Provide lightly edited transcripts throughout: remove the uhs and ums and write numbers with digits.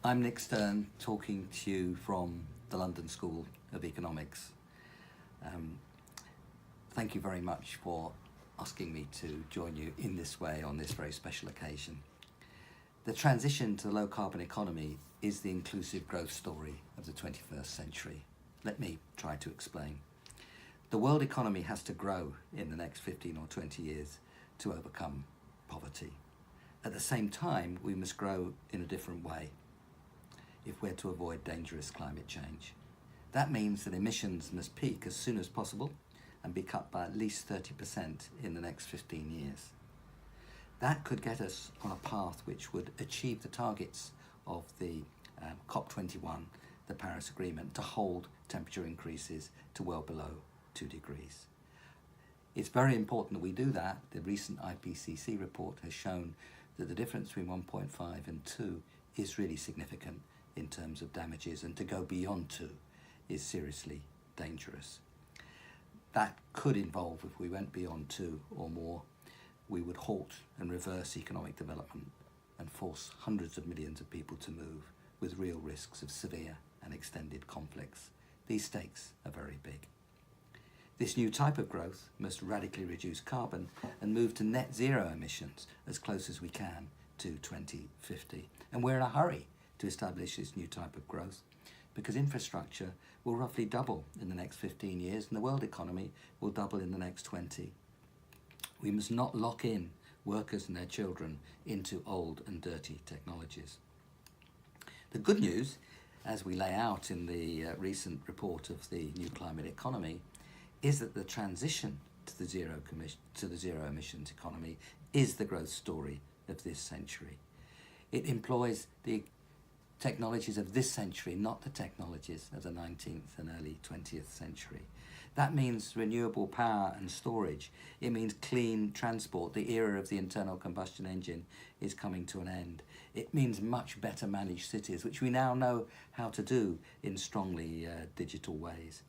I'm Nick Stern, talking to you from the London School of Economics. Thank you very much for asking me to join you in this way on this very special occasion. The transition to the low carbon economy is the inclusive growth story of the 21st century. Let me try to explain. The world economy has to grow in the next 15 or 20 years to overcome poverty. At the same time, we must grow in a different way if we're to avoid dangerous climate change. That means that emissions must peak as soon as possible and be cut by at least 30% in the next 15 years. That could get us on a path which would achieve the targets of the COP21, the Paris Agreement, to hold temperature increases to well below 2 degrees. It's very important that we do that. The recent IPCC report has shown that the difference between 1.5 and 2 is really significant in terms of damages, and to go beyond 2 is seriously dangerous. That could involve, if we went beyond 2 or more, we would halt and reverse economic development and force hundreds of millions of people to move, with real risks of severe and extended conflicts. These stakes are very big. This new type of growth must radically reduce carbon and move to net zero emissions as close as we can to 2050. And we're in a hurry to establish this new type of growth because infrastructure will roughly double in the next 15 years and the world economy will double in the next 20. We must not lock in workers and their children into old and dirty technologies. The good news, as we lay out in the recent report of the new climate economy, is that the transition to the zero emissions economy is the growth story of this century. It employs the technologies of this century, not the technologies of the 19th and early 20th century. That means renewable power and storage. It means clean transport. The era of the internal combustion engine is coming to an end. It means much better managed cities, which we now know how to do in strongly digital ways.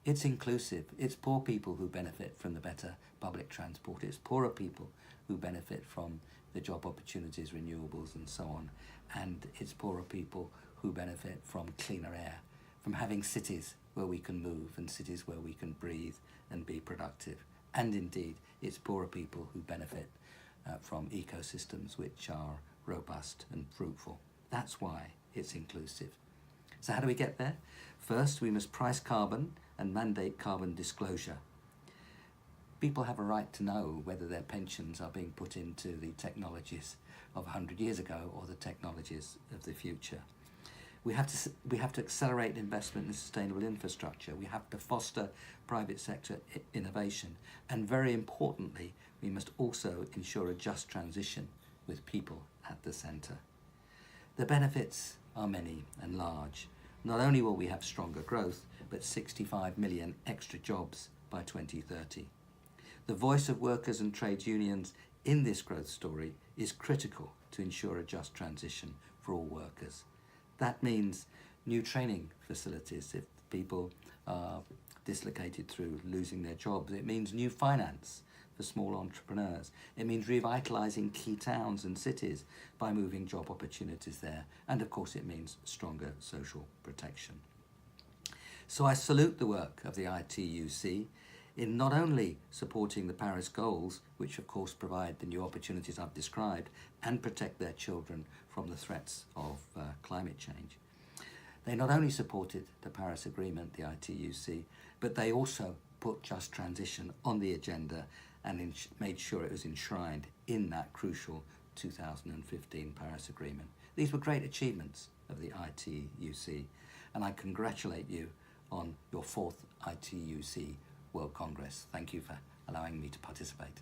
It's inclusive. It's poor people who benefit from the better public transport. It's poorer people who benefit from the job opportunities, renewables and so on. And it's poorer people who benefit from cleaner air, from having cities where we can move and cities where we can breathe and be productive. And indeed, it's poorer people who benefit from ecosystems which are robust and fruitful. That's why it's inclusive. So how do we get there? First, we must price carbon and mandate carbon disclosure. People have a right to know whether their pensions are being put into the technologies of 100 years ago or the technologies of the future. We have to accelerate investment in sustainable infrastructure. We have to foster private sector innovation. And very importantly, we must also ensure a just transition with people at the centre. The benefits are many and large. Not only will we have stronger growth, but 65 million extra jobs by 2030. The voice of workers and trades unions in this growth story is critical to ensure a just transition for all workers. That means new training facilities if people are dislocated through losing their jobs. It means new finance for small entrepreneurs. It means revitalising key towns and cities by moving job opportunities there. And of course it means stronger social protection. So I salute the work of the ITUC in not only supporting the Paris goals, which of course provide the new opportunities I've described, and protect their children from the threats of climate change. They not only supported the Paris Agreement, the ITUC, but they also put just transition on the agenda and made sure it was enshrined in that crucial 2015 Paris Agreement. These were great achievements of the ITUC, and I congratulate you on your 4th ITUC World Congress. Thank you for allowing me to participate.